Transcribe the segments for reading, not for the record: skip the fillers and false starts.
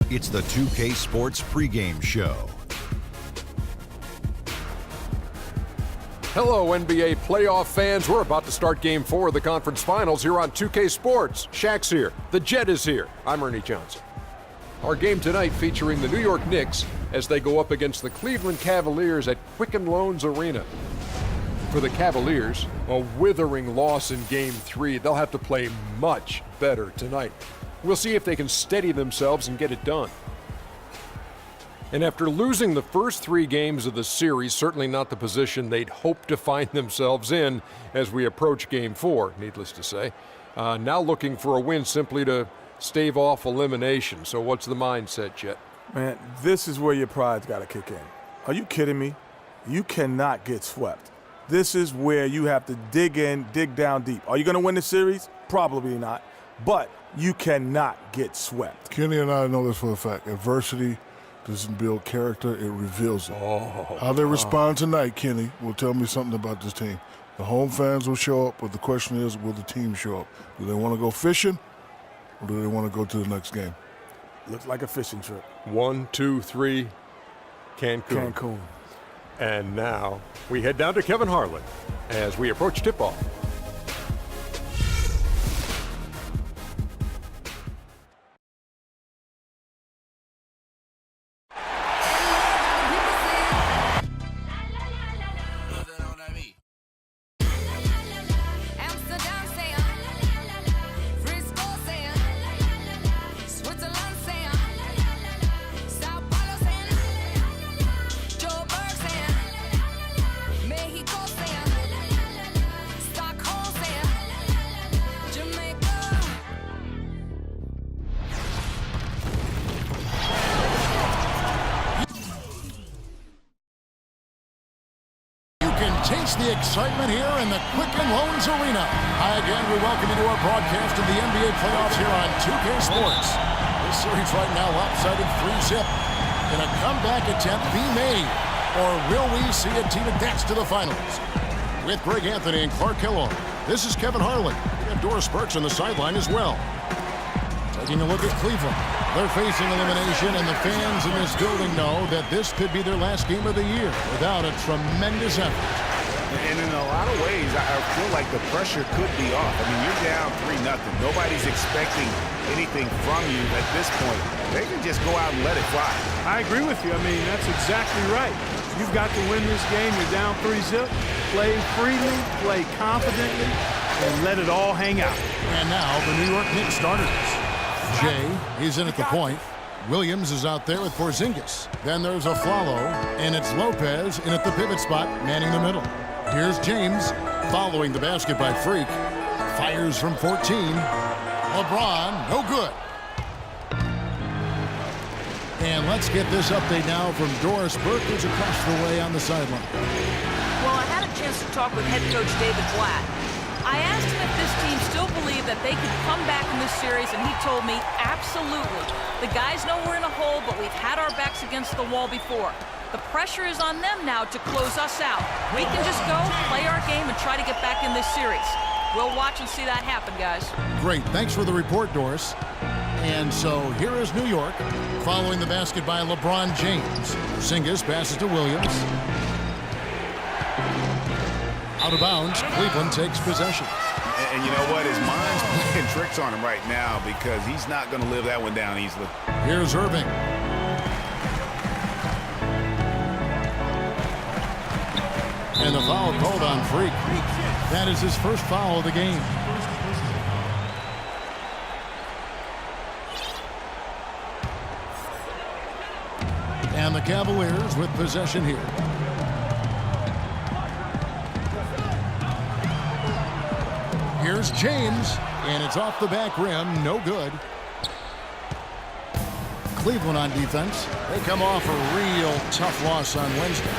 It's the 2K Sports pregame show. Hello, NBA playoff fans. We're about to start Game 4 of the conference finals here on 2K Sports. Shaq's here. The Jet is here. I'm Ernie Johnson. Our game tonight featuring the New York Knicks as they go up against the Cleveland Cavaliers at Quicken Loans Arena. For the Cavaliers, a withering loss in Game 3. They'll have to play much better tonight. We'll see if they can steady themselves and get it done. And after losing the first 3 games of the series, certainly not the position they'd hoped to find themselves in as we approach Game 4, needless to say. Now looking for a win simply to stave off elimination. So what's the mindset, Jet? Man, this is where your pride's got to kick in. Are you kidding me? You cannot get swept. This is where you have to dig in, dig down deep. Are you going to win the series? Probably not. But you cannot get swept. Kenny and I know this for a fact. Adversity doesn't build character, it reveals it. How they respond tonight, Kenny, will tell me something about this team. The home fans will show up, but the question is, will the team show up? Do they want to go fishing, or do they want to go to the next game? Looks like a fishing trip. 1, 2, 3, Cancun. And now we head down to Kevin Harlan as we approach tip-off. Taste the excitement here in the Quicken Loans Arena. Hi again, we welcome you to our broadcast of the NBA playoffs here on 2K Sports. This series right now lopsided 3-zip. Can a comeback attempt be made, or will we see a team advance to the finals? With Greg Anthony and Clark Kellogg, this is Kevin Harlan. We have Doris Burks on the sideline as well. Taking a look at Cleveland. They're facing elimination, and the fans in this building know that this could be their last game of the year without a tremendous effort. And in a lot of ways, I feel like the pressure could be off. I mean, you're down 3-0. Nobody's expecting anything from you at this point. They can just go out and let it fly. I agree with you. I mean, that's exactly right. You've got to win this game. You're down 3-zip. Play freely, play confidently, and let it all hang out. And now the New York Knicks starters. Jay is in at the point. Williams is out there with Porzingis. Then there's Afflalo, and it's Lopez in at the pivot spot, manning the middle. Here's James, following the basket by Freak. Fires from 14. LeBron, no good. And let's get this update now from Doris Burke, who's across the way on the sideline. Well, I had a chance to talk with head coach David Blatt. I asked him if this team still believed that they could come back in this series, and he told me absolutely. The guys know we're in a hole, but we've had our backs against the wall before. The pressure is on them now to close us out. We can just go, play our game, and try to get back in this series. We'll watch and see that happen, guys. Great. Thanks for the report, Doris. And so here is New York, following the basket by LeBron James. Porzingis passes to Williams. Out of bounds, Cleveland takes possession. And you know what? His mind's playing tricks on him right now because he's not going to live that one down easily. Here's Irving. And the foul called on Freak. That is his first foul of the game. And the Cavaliers with possession here. Here's James, and it's off the back rim, no good. Cleveland on defense. They come off a real tough loss on Wednesday.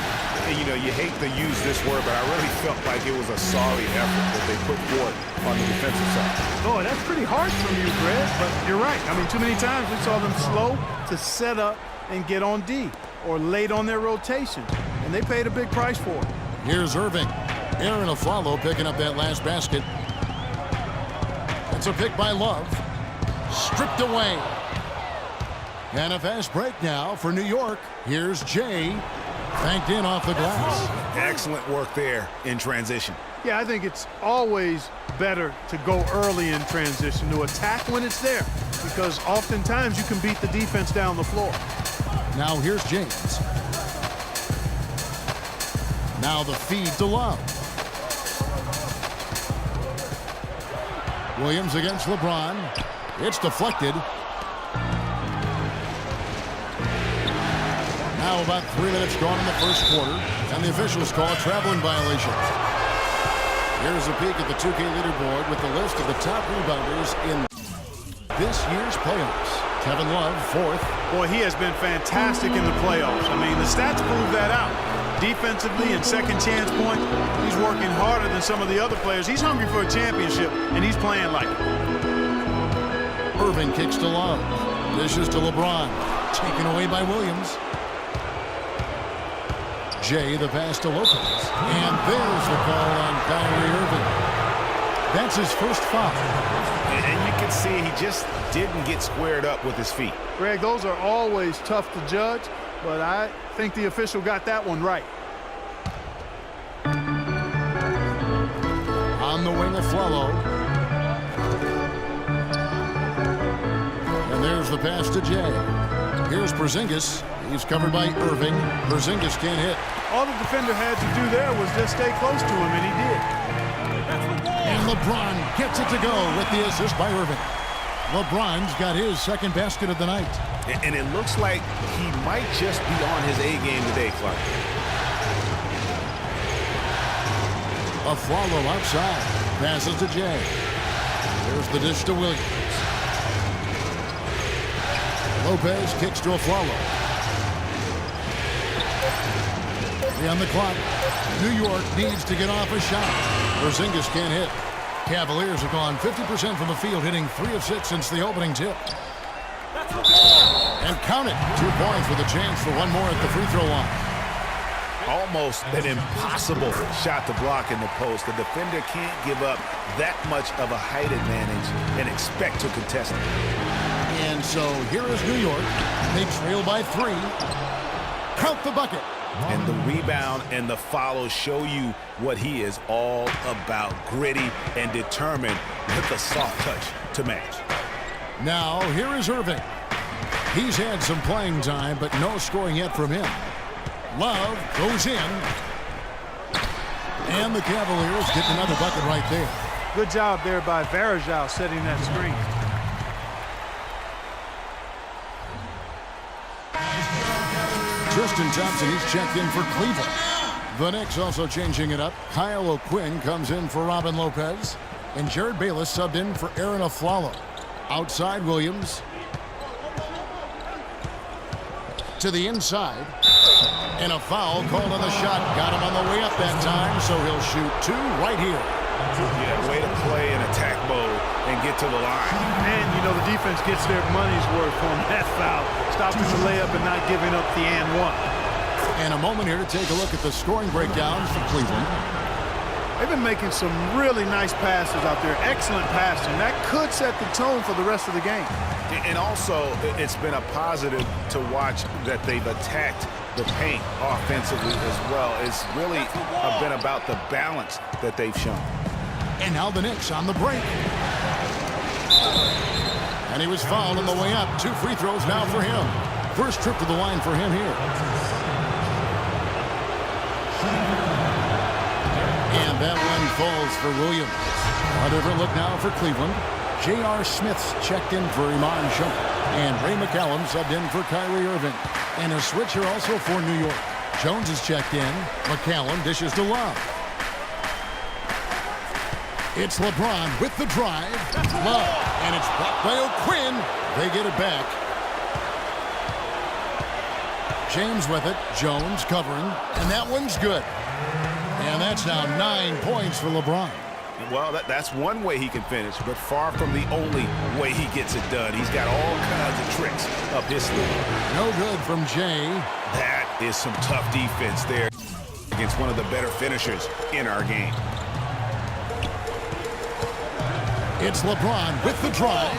You know, you hate to use this word, but I really felt like it was a sorry effort that they put forth on the defensive side. Oh, that's pretty harsh from you, Greg, but you're right. I mean, too many times we saw them slow to set up and get on D or late on their rotation, and they paid a big price for it. Here's Irving. Aaron Afflalo picking up that last basket. It's a pick by Love. Stripped away. And a fast break now for New York. Here's Jay, banked in off the glass. Excellent work there in transition. Yeah, I think it's always better to go early in transition, to attack when it's there, because oftentimes you can beat the defense down the floor. Now here's James. Now the feed to Love. Williams against LeBron. It's deflected. Now about 3 minutes gone in the first quarter, and the officials call a traveling violation. Here's a peek at the 2K leaderboard with the list of the top rebounders in this year's playoffs. Kevin Love, 4th. Boy, he has been fantastic in the playoffs. I mean, the stats prove that out. Defensively and second chance points, he's working harder than some of the other players. He's hungry for a championship, and he's playing like it. Irving kicks to Love. Dishes to LeBron. Taken away by Williams. Jay, the pass to Lopez. And there's the call on Kyrie Irving. That's his first foul. And you can see he just didn't get squared up with his feet. Greg, those are always tough to judge, but I think the official got that one right. On the wing of Flello. And there's the pass to Jay. Here's Porzingis. He's covered by Irving. Porzingis can't hit. All the defender had to do there was just stay close to him, and he did. And LeBron gets it to go with the assist by Irving. LeBron's got his second basket of the night. And it looks like he might just be on his A game today, Clark. Afflalo outside. Passes to Jay. There's the dish to Williams. Lopez kicks to Afflalo. 3 on the clock. New York needs to get off a shot. Porzingis can't hit. Cavaliers have gone 50% from the field, hitting 3 of 6 since the opening tip. And count it. 2 points with a chance for one more at the free throw line. Almost an impossible shot to block in the post. The defender can't give up that much of a height advantage and expect to contest it. And so here is New York. They trail by 3. Count the bucket. And the rebound and the follow show you what he is all about. Gritty and determined with a soft touch to match. Now here is Irving. He's had some playing time, but no scoring yet from him. Love goes in. And the Cavaliers get another bucket right there. Good job there by Varejao setting that screen. Tristan Thompson, he's checked in for Cleveland. The Knicks also changing it up. Kyle O'Quinn comes in for Robin Lopez. And Jared Bayless subbed in for Aaron Afflalo. Outside Williams. To the inside. And a foul called on the shot. Got him on the way up that time, so he'll shoot 2 right here. Yeah, way to play in attack mode and get to the line. And, you know, the defense gets their money's worth on that foul. Stopping the layup and not giving up the and one. And a moment here to take a look at the scoring breakdowns for Cleveland. They've been making some really nice passes out there. Excellent passing. That could set the tone for the rest of the game. And also, it's been a positive to watch that they've attacked the paint offensively as well. It's really been about the balance that they've shown. And now the Knicks on the break. And he was fouled on the way up. 2 free throws now for him. First trip to the line for him here. And that one falls for Williams. A different look now for Cleveland. J.R. Smith's checked in for Iman Shumpert. And Ray McCallum subbed in for Kyrie Irving. And a switch here also for New York. Jones is checked in. McCallum dishes to Love. It's LeBron with the drive. Love. And it's blocked by O'Quinn. They get it back. James with it. Jones covering. And that one's good. And that's now 9 points for LeBron. Well, that's one way he can finish, but far from the only way he gets it done. He's got all kinds of tricks up his sleeve. No good from Jay. That is some tough defense there against one of the better finishers in our game. It's LeBron with the drive.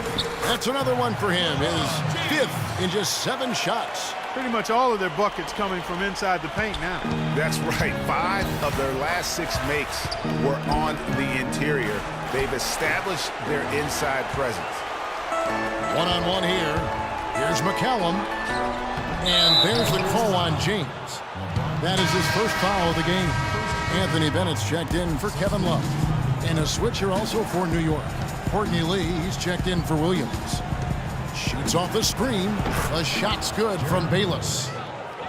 That's another one for him. His 5th in just 7 shots. Pretty much all of their buckets coming from inside the paint now. That's right. 5 of their last 6 makes were on the interior. They've established their inside presence. One-on-one here. Here's McCallum. And there's the call on James. That is his first foul of the game. Anthony Bennett's checked in for Kevin Love. And a switcher also for New York. Courtney Lee, he's checked in for Williams. Shoots off the screen. The shot's good from Bayless.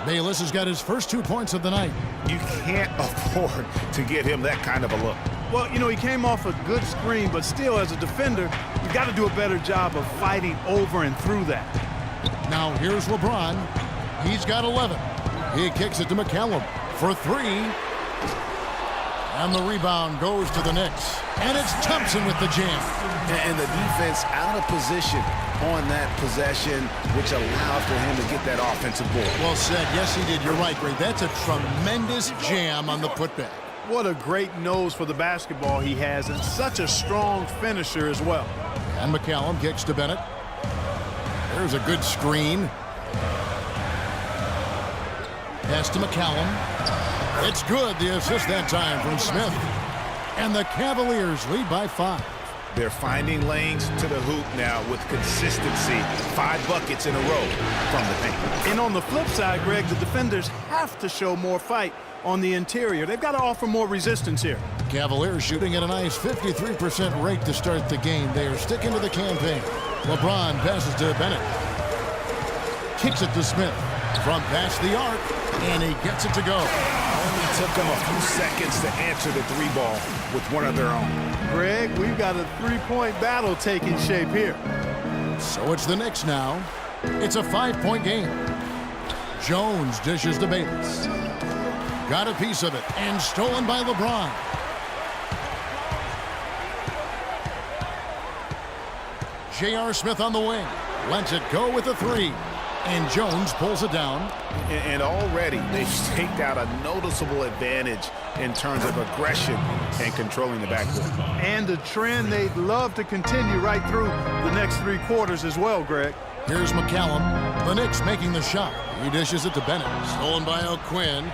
Bayless has got his first 2 points of the night. You can't afford to get him that kind of a look. Well, you know, he came off a good screen, but still, as a defender, you got to do a better job of fighting over and through that. Now here's LeBron. He's got 11. He kicks it to McCallum for 3. And the rebound goes to the Knicks. And it's Thompson with the jam. And the defense out of position on that possession, which allowed for him to get that offensive board. Well said. Yes, he did. You're right, Greg. That's a tremendous jam on the putback. What a great nose for the basketball he has, and such a strong finisher as well. And McCallum kicks to Bennett. There's a good screen. Pass to McCallum. It's good. The assist that time from Smith. And the Cavaliers lead by 5. They're finding lanes to the hoop now with consistency. 5 buckets in a row from the paint. And on the flip side, Greg, the defenders have to show more fight on the interior. They've got to offer more resistance here. Cavaliers shooting at a nice 53% rate to start the game. They are sticking to the campaign. LeBron passes to Bennett. Kicks it to Smith. From past the arc, and he gets it to go. Only took them a few seconds to answer the 3-ball with one of their own. Greg, we've got a 3-point battle taking shape here. So it's the Knicks now. It's a 5-point game. Jones dishes to Bayless. Got a piece of it, and stolen by LeBron. J.R. Smith on the wing. Lets it go with a 3. And Jones pulls it down. And already they've staked out a noticeable advantage in terms of aggression and controlling the backcourt. And a trend they'd love to continue right through the next 3 quarters as well, Greg. Here's McCallum. The Knicks making the shot. He dishes it to Bennett. Stolen by O'Quinn.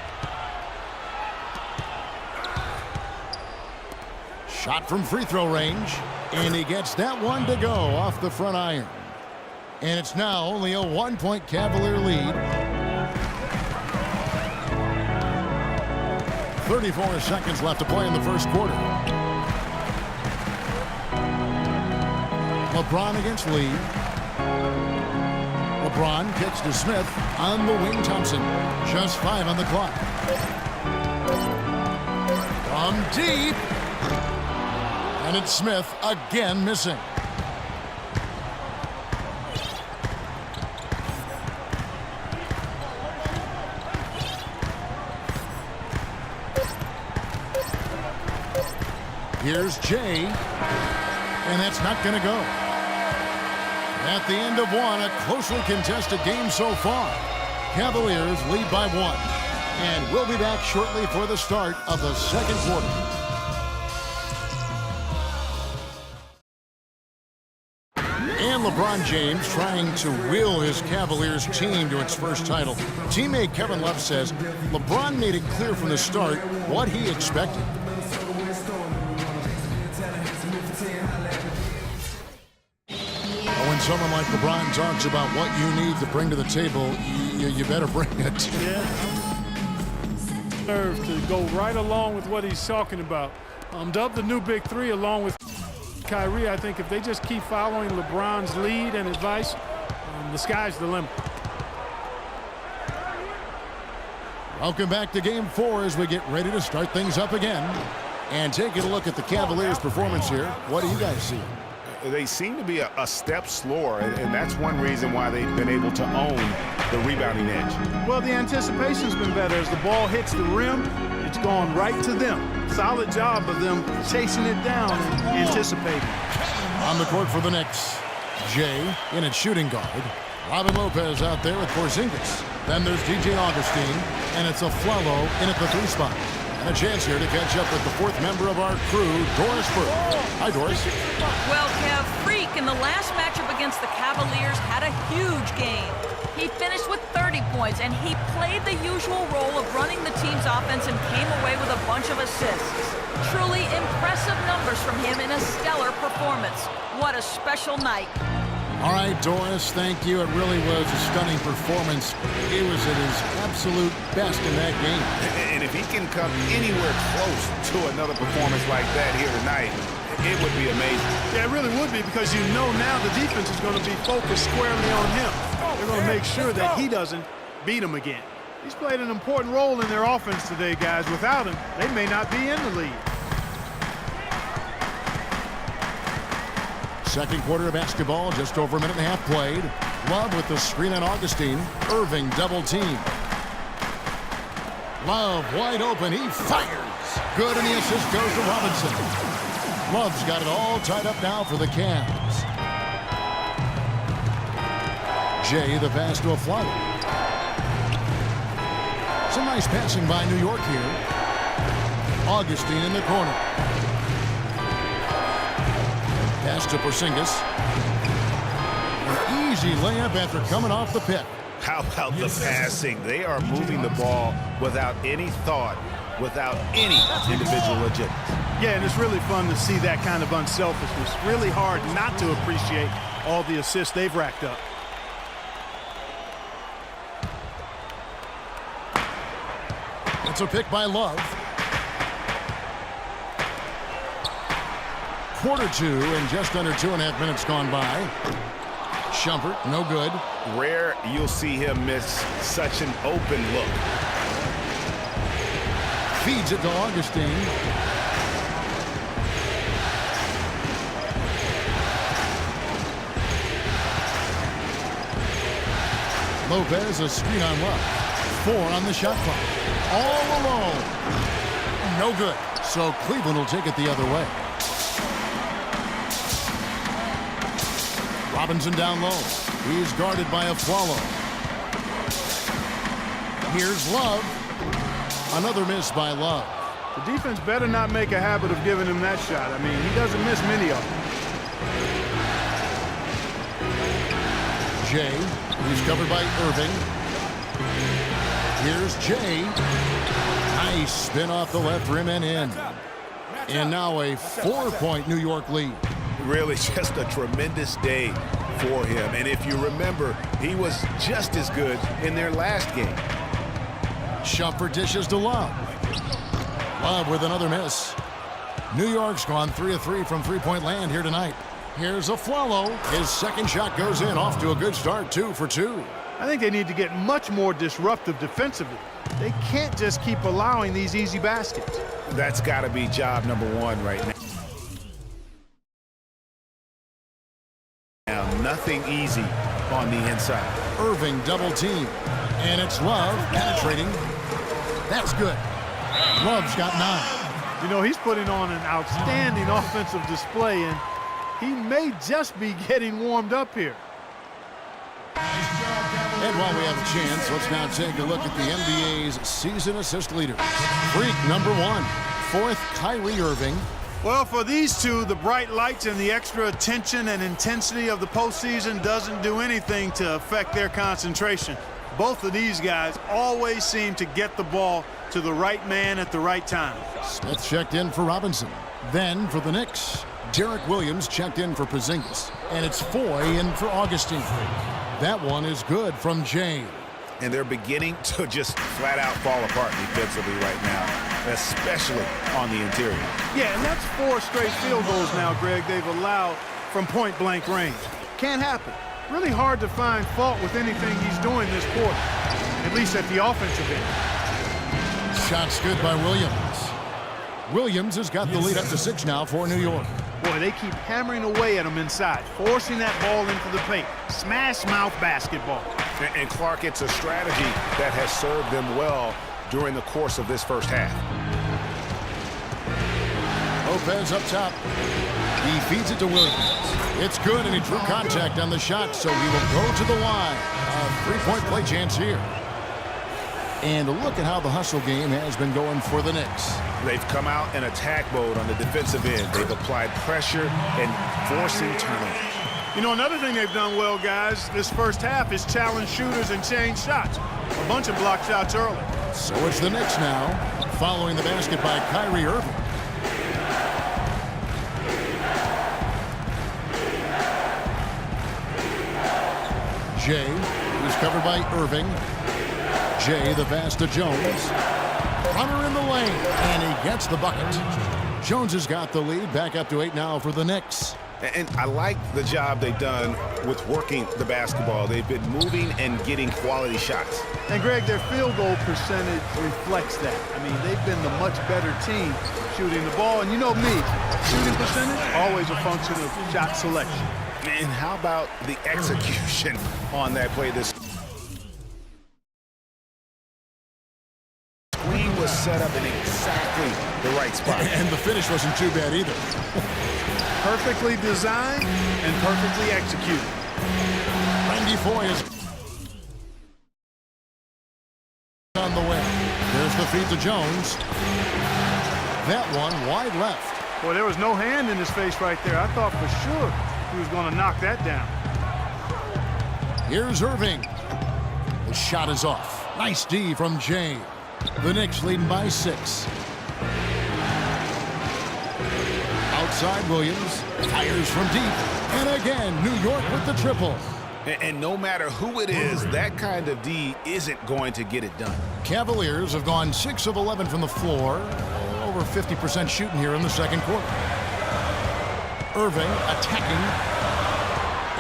Shot from free throw range. And he gets that one to go off the front iron. And it's now only a 1-point Cavalier lead. 34 seconds left to play in the first quarter. LeBron against Lee. LeBron kicks to Smith. On the wing, Thompson. Just 5 on the clock. From deep. And it's Smith again missing. Here's Jay, and that's not going to go. At the end of 1, a closely contested game so far. Cavaliers lead by 1, and we'll be back shortly for the start of the second quarter. And LeBron James trying to will his Cavaliers team to its first title. Teammate Kevin Love says LeBron made it clear from the start what he expected. When someone like LeBron talks about what you need to bring to the table, you better bring it. Yeah. Serve to go right along with what he's talking about. Dub the new big 3 along with Kyrie. I think if they just keep following LeBron's lead and advice, the sky's the limit. Welcome back to Game 4 as we get ready to start things up again. And taking a look at the Cavaliers' performance here, what do you guys see? They seem to be a step slower, and that's one reason why they've been able to own the rebounding edge. Well, the anticipation's been better. As the ball hits the rim, it's gone right to them. Solid job of them chasing it down and anticipating. On the court for the Knicks, Jay in at shooting guard. Robin Lopez out there with Porzingis. Then there's DJ Augustine, and it's Afflalo in at the 3 spot. A chance here to catch up with the fourth member of our crew, Doris Burke. Hi, Doris. Well, Kev, Freak in the last matchup against the Cavaliers had a huge game. He finished with 30 points, and he played the usual role of running the team's offense and came away with a bunch of assists. Truly impressive numbers from him in a stellar performance. What a special night. All right, Doris, thank you. It really was a stunning performance. He was at his absolute best in that game. And if he can come anywhere close to another performance like that here tonight, it would be amazing. Yeah, it really would be, because you know now the defense is going to be focused squarely on him. They're going to make sure that he doesn't beat him again. He's played an important role in their offense today, guys. Without him, they may not be in the lead. Second quarter of basketball, just over a minute and a half played. Love with the screen on Augustine. Irving double team. Love wide open. He fires. Good, and the assist goes to Robinson. Love's got it all tied up now for the Cavs. Jay, the pass to Aflalo. Some nice passing by New York here. Augustine in the corner. Pass to Porzingis. An easy layup after coming off the pick. How about the passing? They are moving the ball without any thought, without any individual agenda. Yeah, and it's really fun to see that kind of unselfishness. Really hard not to appreciate all the assists they've racked up. It's a pick by Love. Quarter two and just under 2.5 minutes gone by. Shumpert, no good. Rare you'll see him miss such an open look. Feeds it to Augustine. Lopez, a screen on Love. 4 on the shot clock. All alone. No good. So Cleveland will take it the other way. Robinson down low. He's guarded by Aflalo. Here's Love. Another miss by Love. The defense better not make a habit of giving him that shot. I mean, he doesn't miss many of them. Jay. He's covered by Irving. Here's Jay. Nice spin off the left rim and in. And now a 4-point New York lead. Really just a tremendous day for him. And if you remember, he was just as good in their last game. Shumpert dishes to Love. Love with another miss. New York's gone 3 of 3 from three-point land here tonight. Here's Aflalo. His second shot goes in, off to a good start, 2 for 2. I think they need to get much more disruptive defensively. They can't just keep allowing these easy baskets. That's got to be job number 1 right now. Nothing easy on the inside. Irving double team. And it's Love penetrating. That's good. Love's got 9. You know, he's putting on an outstanding offensive display, and he may just be getting warmed up here. And while we have a chance, let's now take a look at the NBA's season assist leaders. Freak number 1. 4th, Kyrie Irving. Well, for these two, the bright lights and the extra attention and intensity of the postseason doesn't do anything to affect their concentration. Both of these guys always seem to get the ball to the right man at the right time. Smith checked in for Robinson. Then for the Knicks, Derek Williams checked in for Porzingis. And it's Foy in for Augustine. That one is good from Jay. And they're beginning to just flat out fall apart defensively right now, especially on the interior. Yeah, and that's 4 straight field goals now, Greg, they've allowed from point-blank range. Can't happen. Really hard to find fault with anything he's doing this quarter, at least at the offensive end. Shots good by Williams. Williams has got the lead up to 6 now for New York. Boy, they keep hammering away at him inside, forcing that ball into the paint. Smash mouth basketball. And Clark, it's a strategy that has served them well during the course of this first half. Lopez up top. He feeds it to Williams. It's good, and he drew contact on the shot, so he will go to the line. A 3-point play chance here. And look at how the hustle game has been going for the Knicks. They've come out in attack mode on the defensive end. They've applied pressure and forcing turnovers. You know, another thing they've done well, guys, this first half is challenge shooters and change shots. A bunch of block shots early. So it's the Knicks now, following the basket by Kyrie Irving. Jay, who's covered by Irving. Jay, the pass to Jones. Runner in the lane, and he gets the bucket. Jones has got the lead, back up to 8 now for the Knicks. And I like the job they've done with working the basketball. They've been moving and getting quality shots. And, Greg, their field goal percentage reflects that. I mean, they've been the much better team shooting the ball. And you know me, shooting percentage, always a function of shot selection. And how about the execution on that play? This screen was set up in exactly the right spot. And the finish wasn't too bad either. Perfectly designed and perfectly executed. Randy Foye is on the way. There's the feed to Jones. That one wide left. Boy, there was no hand in his face right there. I thought for sure he was going to knock that down. Here's Irving. The shot is off. Nice D from Jay. The Knicks leading by 6. Outside Williams. Fires from deep. And again, New York with the triple. And no matter who it is, that kind of D isn't going to get it done. Cavaliers have gone 6 of 11 from the floor. Over 50% shooting here in the second quarter. Irving attacking.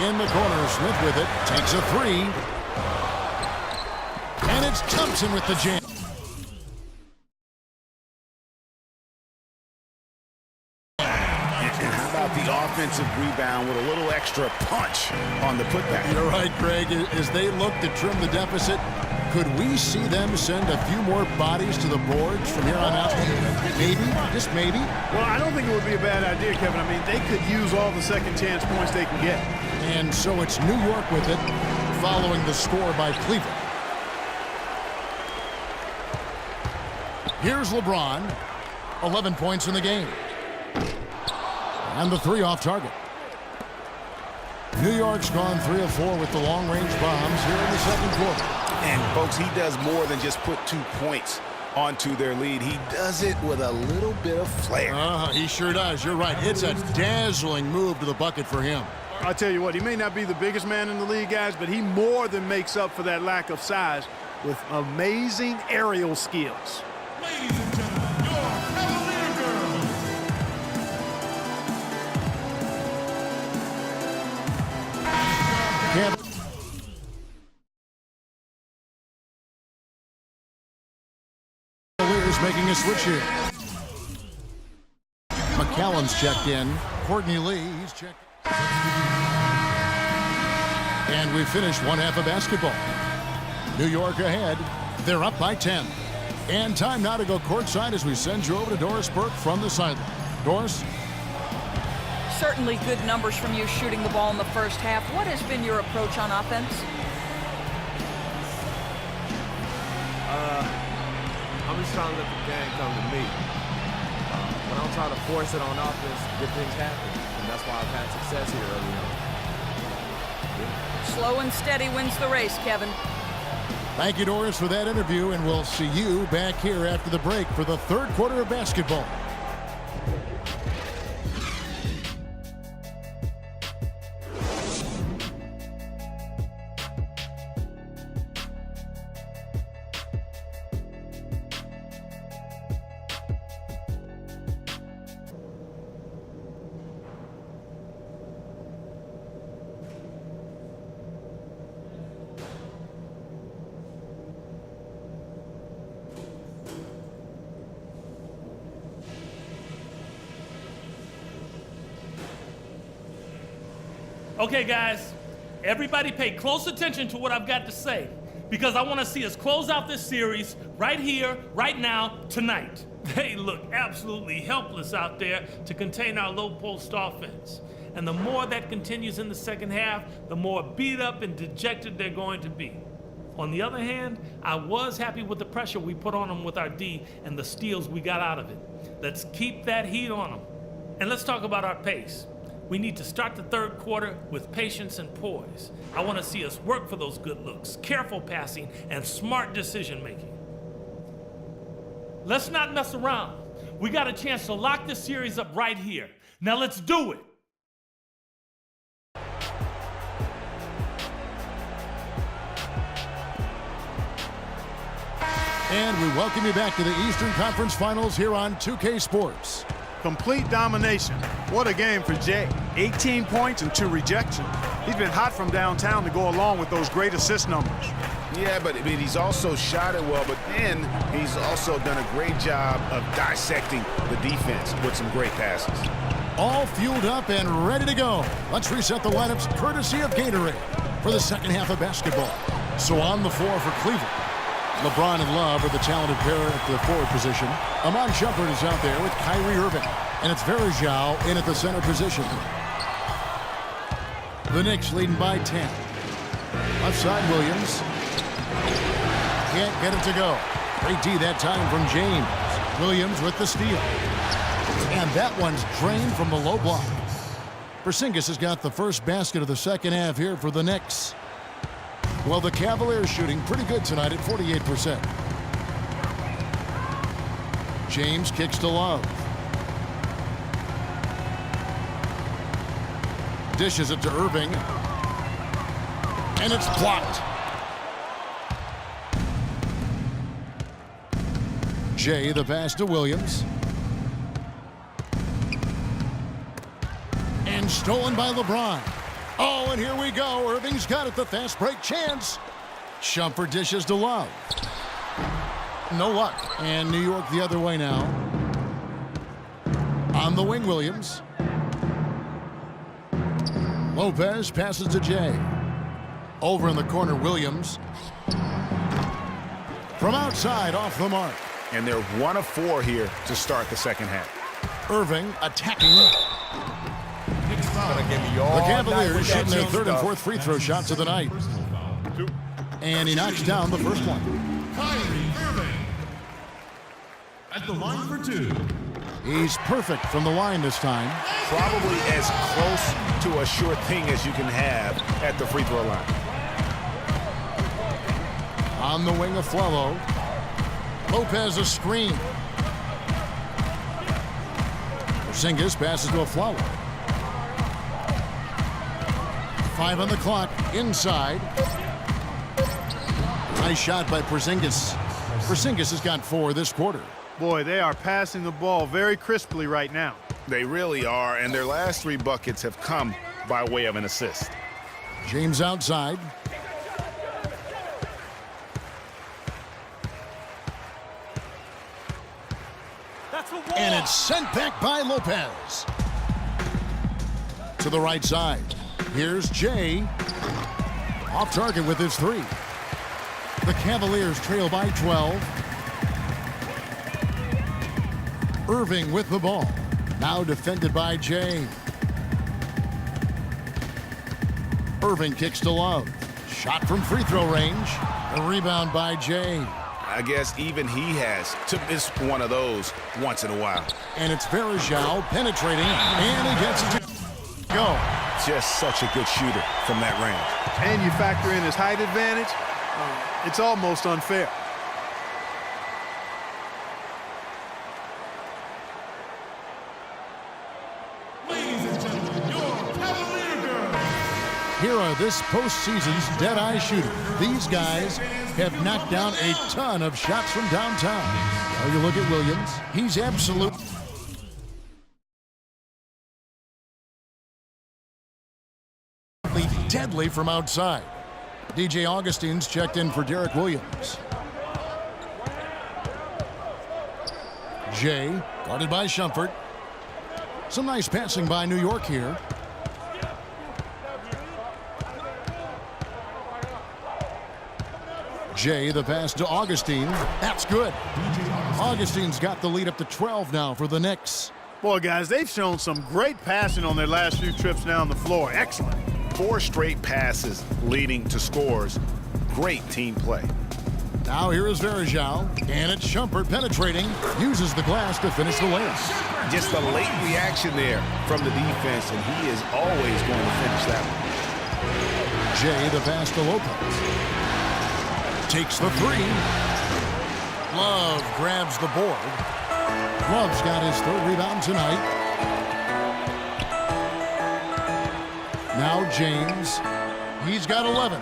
In the corner, Smith with it. Takes a 3. And it's Thompson with the jam. And how about the offensive rebound with a little extra punch on the putback? You're right, Greg. As they look to trim the deficit, could we see them send a few more bodies to the boards from here on out? Maybe, just maybe. Well, I don't think it would be a bad idea, Kevin. I mean, they could use all the second chance points they can get. And so it's New York with it, following the score by Cleveland. Here's LeBron, 11 points in the game. And the 3 off target. New York's gone 3 of 4 with the long-range bombs here in the second quarter. And, folks, he does more than just put 2 points onto their lead. He does it with a little bit of flair. He sure does. You're right. It's a dazzling move to the bucket for him. I'll tell you what, he may not be the biggest man in the league, guys, but he more than makes up for that lack of size with amazing aerial skills. Ladies and gentlemen, your Cavalier girls. Cavaliers making a switch here. McCallum's checked in. Courtney Lee, he's checked. And we finished one half of basketball. New York ahead. They're up by 10. And time now to go courtside as we send you over to Doris Burke from the sideline. Doris? Certainly good numbers from you shooting the ball in the first half. What has been your approach on offense? I'm just trying to let the game come to me. When I'm trying to force it on offense, good things happen. And that's why I've had success here early on. Slow and steady wins the race, Kevin. Thank you, Doris, for that interview, and we'll see you back here after the break for the third quarter of basketball. Okay, guys, everybody pay close attention to what I've got to say, because I want to see us close out this series right here, right now, tonight. They look absolutely helpless out there to contain our low-post offense. And the more that continues in the second half, the more beat up and dejected they're going to be. On the other hand, I was happy with the pressure we put on them with our D and the steals we got out of it. Let's keep that heat on them. And let's talk about our pace. We need to start the third quarter with patience and poise. I want to see us work for those good looks, careful passing, and smart decision making. Let's not mess around. We got a chance to lock this series up right here. Now let's do it. And we welcome you back to the Eastern Conference Finals here on 2K Sports. Complete domination. What a game for Jay. 18 points and 2 rejections. He's been hot from downtown to go along with those great assist numbers. Yeah, but he's also shot it well, but then he's also done a great job of dissecting the defense with some great passes. All fueled up and ready to go. Let's reset the lineups courtesy of Gatorade for the second half of basketball. So on the floor for Cleveland, LeBron and Love are the talented pair at the forward position. Iman Shumpert is out there with Kyrie Irving. And it's Varejao in at the center position. The Knicks leading by 10. Left side, Williams. Can't get it to go. Great D that time from James. Williams with the steal. And that one's drained from the low block. Porzingis has got the first basket of the second half here for the Knicks. Well, the Cavaliers shooting pretty good tonight at 48%. James kicks to Love. Dishes it to Irving. And it's blocked. Jay, the pass to Williams. And stolen by LeBron. Oh, and here we go. Irving's got it. The fast break chance. Shumpert dishes to Love. No luck. And New York the other way now. On the wing, Williams. Lopez passes to Jay. Over in the corner, Williams. From outside, off the mark. And they're 1 of 4 here to start the second half. Irving attacking. The Cavaliers shooting their third and fourth free throw shots of the night. And he knocks down the first one. Kyrie Irving at the line for 2. He's perfect from the line this time. Probably as close to a sure thing as you can have at the free throw line. On the wing of Flello. Lopez a screen. Porzingis passes to a Flello. 5 on the clock, inside. Nice shot by Porzingis. Porzingis has got 4 this quarter. Boy, they are passing the ball very crisply right now. They really are, and their last 3 buckets have come by way of an assist. James outside. And it's sent back by Lopez. To the right side. Here's Jay. Off target with his 3. The Cavaliers trail by 12. Irving with the ball. Now defended by Jay. Irving kicks to Love. Shot from free throw range. A rebound by Jay. I guess even he has to miss one of those once in a while. And it's Varejao penetrating, and he gets it to go. Just such a good shooter from that range. And you factor in his height advantage, it's almost unfair. Ladies and gentlemen, your Cavalier girls. Here are this postseason's dead-eye shooter. These guys have knocked down a ton of shots from downtown. Now you look at Williams. He's absolutely deadly from outside. DJ Augustine's checked in for Derek Williams. Jay, guarded by Shumpert. Some nice passing by New York here. Jay, the pass to Augustine. That's good. Augustine's got the lead up to 12 now for the Knicks. Boy, guys, they've shown some great passing on their last few trips down the floor. Excellent. 4 straight passes leading to scores. great team play. Now here is Varejao, and it's Shumpert penetrating, uses the glass to finish the layup. Just a late reaction there from the defense, and he is always going to finish that one. Jay the pass to Lopez. Takes the three. Love grabs the board. Love's got his third rebound tonight. Now James. He's got 11.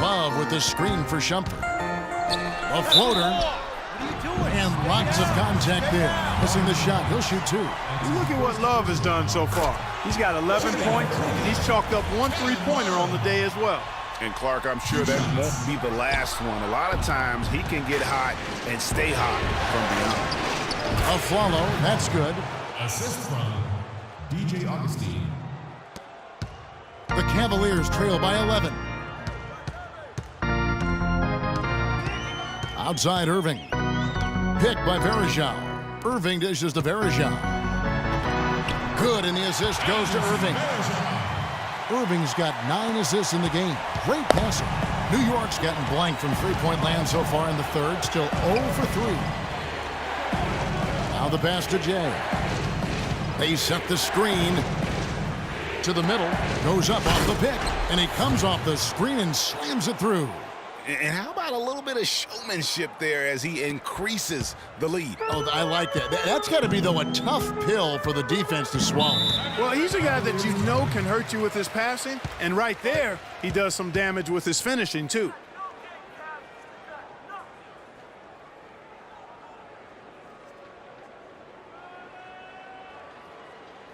Love with the screen for Shumpert. A floater. And lots of contact there. Missing the shot. He'll shoot 2. Look at what Love has done so far. He's got 11 points, and he's chalked up 1 3-pointer on the day as well. And Clark, I'm sure that won't be the last one. A lot of times he can get hot and stay hot from beyond. A follow. That's good. Assist from DJ Augustine. The Cavaliers trail by 11. Outside Irving. Picked by Varejao. Irving dishes to Varejao. Good, and the assist goes to Irving. Irving's got 9 assists in the game. Great passing. New York's gotten blank from three-point land so far in the third. Still 0 for 3. Now the pass to Jay. They set the screen to the middle. Goes up off the pick. And he comes off the screen and slams it through. And how about a little bit of showmanship there as he increases the lead? Oh, I like that. That's got to be, though, a tough pill for the defense to swallow. Well, he's a guy that you know can hurt you with his passing, and right there, he does some damage with his finishing, too.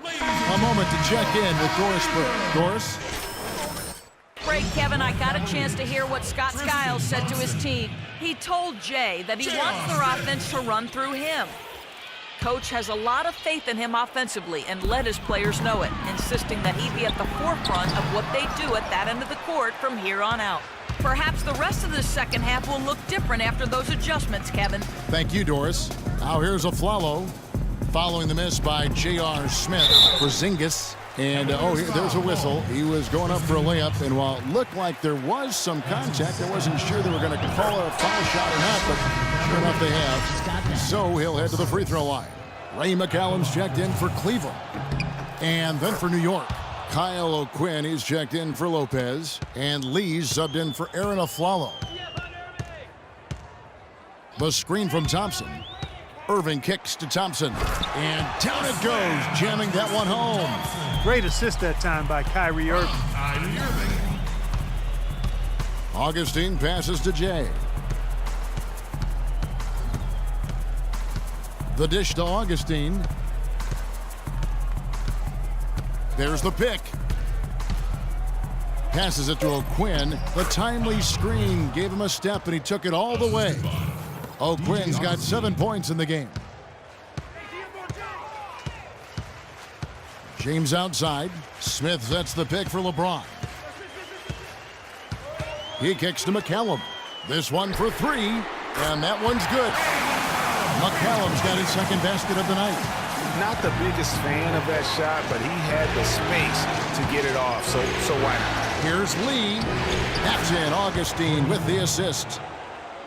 A moment to check in with Doris Burke. Doris? Break, Kevin, I got a chance to hear what Scott Skiles said to his team. He told Jay that he wants their offense to run through him. Coach has a lot of faith in him offensively and let his players know it, insisting that he be at the forefront of what they do at that end of the court from here on out. Perhaps the rest of the second half will look different after those adjustments, Kevin. Thank you, Doris. Now here's a Flalo following the miss by J.R. Smith for Zingis. And, there's a whistle. He was going up for a layup, and while it looked like there was some contact, I wasn't sure they were going to call a foul shot or not, but sure enough they have. So he'll head to the free throw line. Ray McCallum's checked in for Cleveland. And then for New York, Kyle O'Quinn, he's checked in for Lopez. And Lee's subbed in for Aaron Aflalo. The screen from Thompson. Irving kicks to Thompson. And down it goes, jamming that one home. Great assist that time by Kyrie Irving. Augustine passes to Jay. The dish to Augustine. There's the pick. Passes it to O'Quinn. The timely screen gave him a step, and he took it all the way. O'Quinn's got 7 points in the game. James outside. Smith sets the pick for LeBron. He kicks to McCallum. This one for 3, and that one's good. McCallum's got his second basket of the night. Not the biggest fan of that shot, but he had the space to get it off, so why not? Here's Lee. That's in. Augustine with the assist.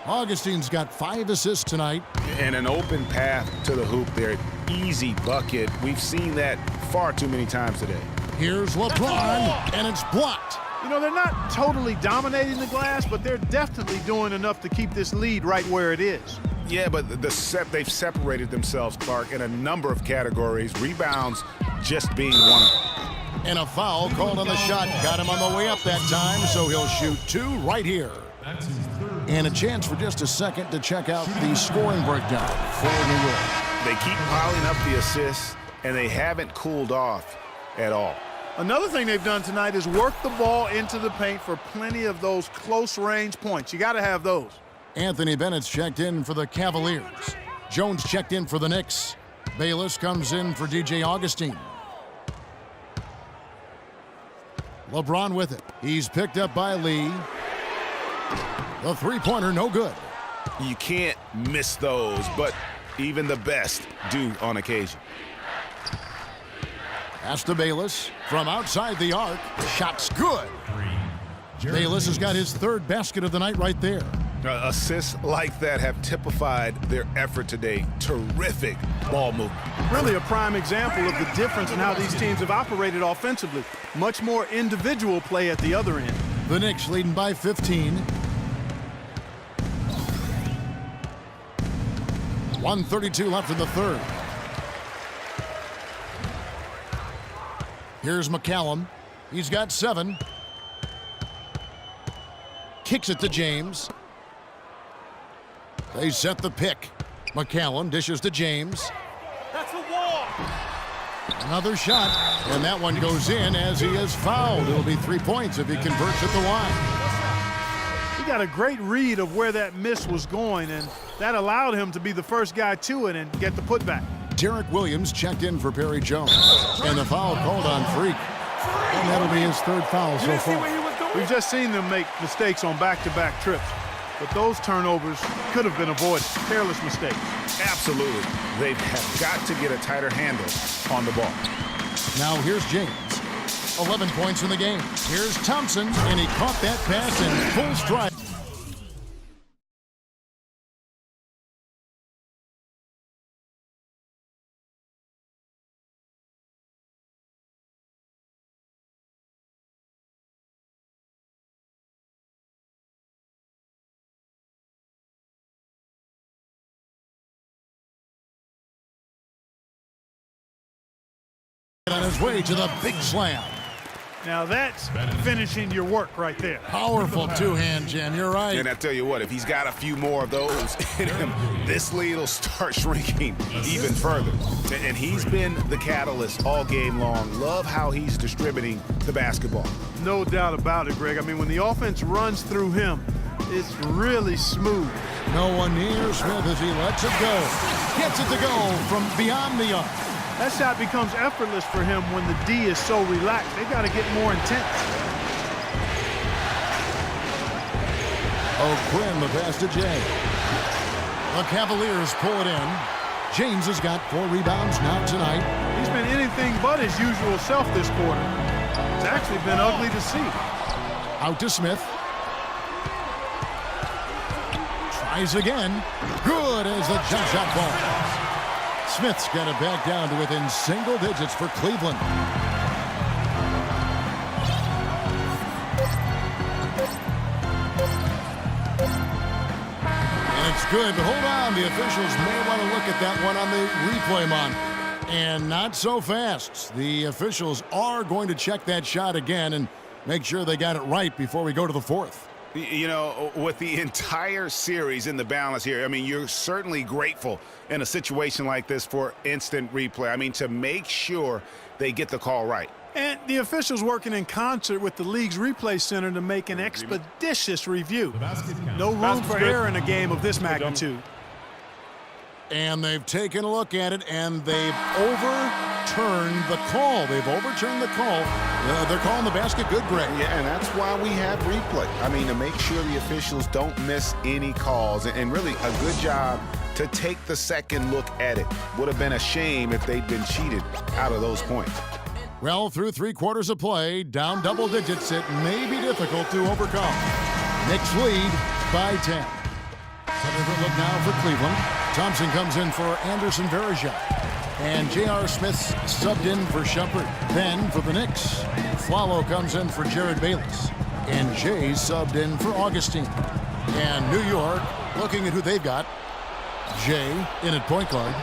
Augustine's got 5 assists tonight. And an open path to the hoop there. Easy bucket. We've seen that far too many times today. Here's LeBron, and it's blocked. You know, they're not totally dominating the glass, but they're definitely doing enough to keep this lead right where it is. Yeah, but they've separated themselves, Clark, in a number of categories. Rebounds just being one of them. And a foul called on the shot. Got him on the way up that time, so he'll shoot 2 right here. And a chance for just a second to check out the scoring breakdown for New York. They keep piling up the assists, and they haven't cooled off at all. Another thing they've done tonight is work the ball into the paint for plenty of those close-range points. You got to have those. Anthony Bennett's checked in for the Cavaliers. Jones checked in for the Knicks. Bayless comes in for DJ Augustine. LeBron with it. He's picked up by Lee. The three-pointer, no good. You can't miss those, but even the best do on occasion. Pass to Bayless from outside the arc. Shot's good. Bayless has got his third basket of the night right there. Assists like that have typified their effort today. Terrific ball movement. Really a prime example of the difference in how these teams have operated offensively. Much more individual play at the other end. The Knicks leading by 15. 1:32 left in the third. Here's McCallum. He's got 7. Kicks it to James. They set the pick. McCallum dishes to James. That's a wall. Another shot, and that one goes in as he is fouled. It'll be 3 points if he converts at the line. He got a great read of where that miss was going, and that allowed him to be the first guy to it and get the putback. Derek Williams checked in for Perry Jones, and the foul called on Freak. And that'll be his third foul so far. We've just seen them make mistakes on back-to-back trips, but those turnovers could have been avoided. Careless mistakes. Absolutely. They have got to get a tighter handle on the ball. Now here's James. 11 points in the game. Here's Thompson, and he caught that pass in full stride. On his way to the big slam. Now that's finishing your work right there. Powerful two-hand jam, you're right. And I tell you what, if he's got a few more of those in him, this lead will start shrinking even further. And he's been the catalyst all game long. Love how he's distributing the basketball. No doubt about it, Greg. I mean, when the offense runs through him, it's really smooth. No one near Smith as he lets it go. Gets it to go from beyond the arc. That shot becomes effortless for him when the D is so relaxed. They got to get more intense. O'Quinn, the pass to Jay. The Cavaliers pull it in. James has got 4 rebounds now tonight. He's been anything but his usual self this quarter. It's actually been ugly to see. Out to Smith. Tries again. Good as the jump shot ball. Smith's got it back down to within single digits for Cleveland. And it's good, but hold on. The officials may want to look at that one on the replay monitor. And not so fast. The officials are going to check that shot again and make sure they got it right before we go to the fourth. You know, with the entire series in the balance here, I mean, you're certainly grateful in a situation like this for instant replay. I mean, to make sure they get the call right. And the officials working in concert with the league's replay center to make an expeditious review. No room for error in a game of this magnitude. And they've taken a look at it, and they've overturned the call. They've overturned the call. They're calling the basket good, Greg. Yeah, and that's why we have replay. I mean, to make sure the officials don't miss any calls. And really a good job to take the second look at it. Would have been a shame if they'd been cheated out of those points. Well, through 3 quarters of play, down double digits, it may be difficult to overcome. Knicks lead by 10. Second look now for Cleveland. Thompson comes in for Anderson Varejao. And J.R. Smith's subbed in for Shumpert. Then for the Knicks, Flalo comes in for Jared Bayless. And Jay subbed in for Augustine. And New York, looking at who they've got. Jay in at point guard.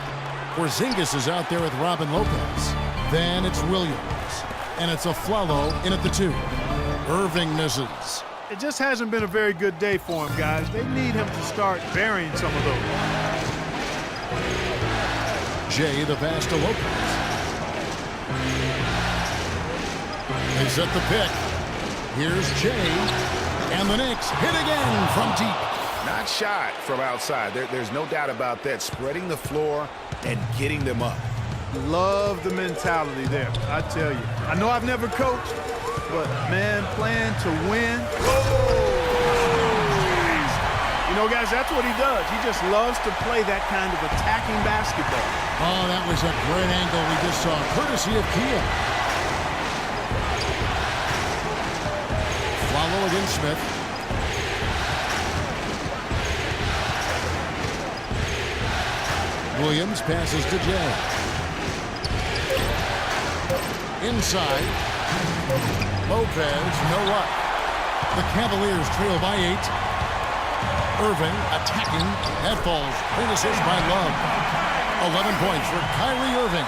Porzingis is out there with Robin Lopez. Then it's Williams. And it's a Flalo in at the 2. Irving misses. It just hasn't been a very good day for him, guys. They need him to start burying some of those. Jay, the pass to Lopez. They set the pick. Here's Jay. And the Knicks hit again from deep. Not shot from outside. There's no doubt about that. Spreading the floor and getting them up. Love the mentality there, I tell you. I know I've never coached, but, man, playing to win. You know, guys, that's what he does. He just loves to play that kind of attacking basketball. Oh, that was a great angle we just saw, courtesy of Kia. Flalo against Smith. Williams passes to Jay. Inside. Lopez, no luck. The Cavaliers trail by 8. Irving attacking. That falls. Clean assist by Love. 11 points for Kyrie Irving.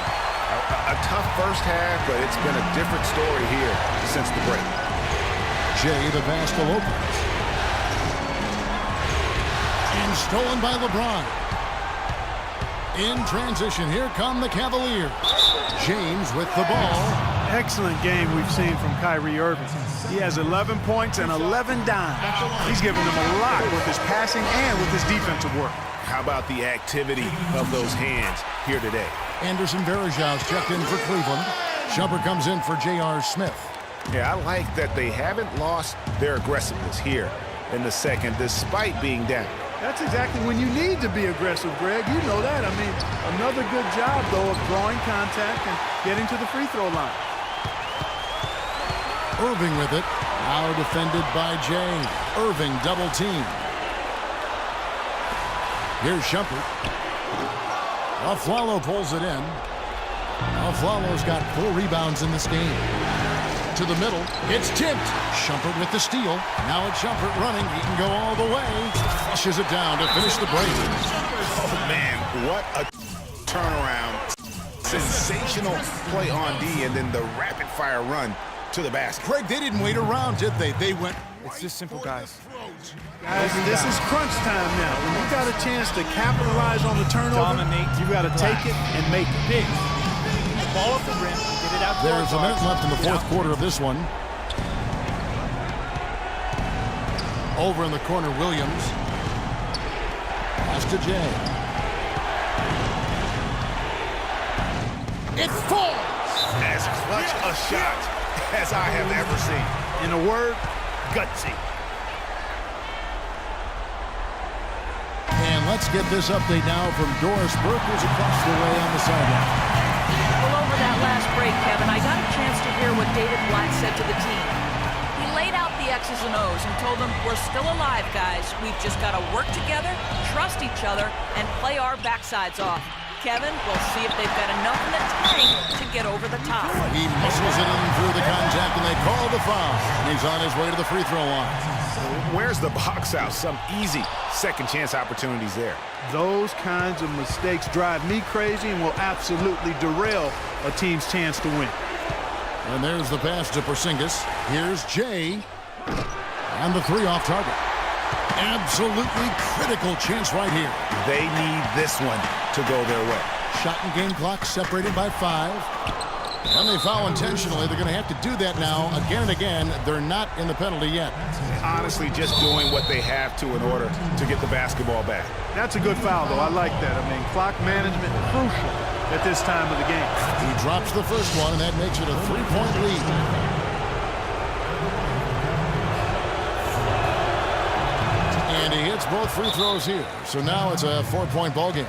A tough first half, but it's been a different story here since the break. Jay the pass to Lopez. And stolen by LeBron. In transition, here come the Cavaliers. James with the ball. Excellent game we've seen from Kyrie Irving. He has 11 points and 11 dimes. He's giving them a lot with his passing and with his defensive work. How about the activity of those hands here today? Anderson Varejão's checked in for Cleveland. Shumpert comes in for J.R. Smith. Yeah, I like that they haven't lost their aggressiveness here in the second, despite being down. That's exactly when you need to be aggressive, Greg. You know that. I mean, another good job, though, of drawing contact and getting to the free throw line. Irving with it. Now defended by Jay. Irving double team. Here's Shumpert. Afflalo pulls it in. Afflalo's got 4 rebounds in this game. To the middle. It's tipped. Shumpert with the steal. Now it's Shumpert running. He can go all the way. Flushes it down to finish the break. Oh, man, what a turnaround. Sensational play on D, and then the rapid-fire run to the basket. Craig, they didn't wait around, did they? They went. It's just simple, guys. Guys, this is crunch time now. When you got a chance to capitalize on the turnover, you got to take it and make it. Big. Ball up the rim. Get it out. There's a minute left in the fourth quarter of this one. Over in the corner, Williams. Pass to Jay. It falls. As clutch a shot as I have ever seen. In a word, gutsy. And let's get this update now from Doris Burke, who's across the way on the sideline. Well, over that last break, Kevin, I got a chance to hear what David Blatt said to the team. He laid out the X's and O's and told them, we're still alive, guys. We've just got to work together, trust each other, and play our backsides off. Kevin, we'll see if they've got enough in the tank to get over the top. He muscles it in through the contact, and they call the foul. And he's on his way to the free throw line. Where's the box out? Some easy second chance opportunities there. Those kinds of mistakes drive me crazy and will absolutely derail a team's chance to win. And there's the pass to Porzingis. Here's Jay. And the 3 off target. Absolutely critical chance right here. They need this one to go their way. Shot and game clock separated by 5. When they foul intentionally, they're going to have to do that now again and again. They're not in the penalty yet. Honestly, just doing what they have to in order to get the basketball back. That's a good foul, though. I like that. I mean, clock management crucial at this time of the game. He drops the first one, and that makes it a 3-point lead. And he hits both free throws here. So now it's a 4-point ball game.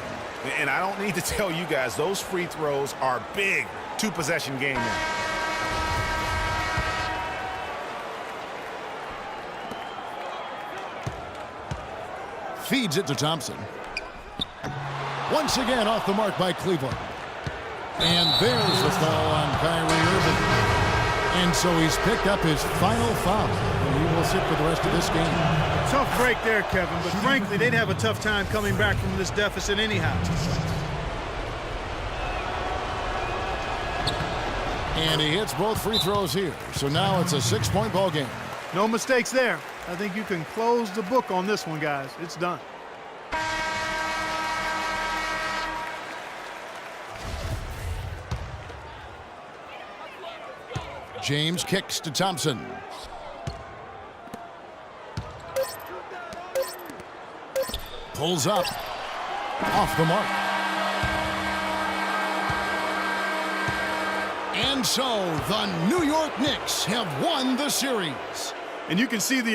And I don't need to tell you guys, those free throws are big. 2-possession game now. Feeds it to Thompson. Once again off the mark by Cleveland. And there's the foul on Kyrie Irving. And so he's picked up his final foul. And he will sit for the rest of this game. Tough break there, Kevin, but frankly, they'd have a tough time coming back from this deficit anyhow. And he hits both free throws here. So now it's a 6-point ball game. No mistakes there. I think you can close the book on this one, guys. It's done. James kicks to Thompson. Pulls up. Off the mark. And so the New York Knicks have won the series. And you can see the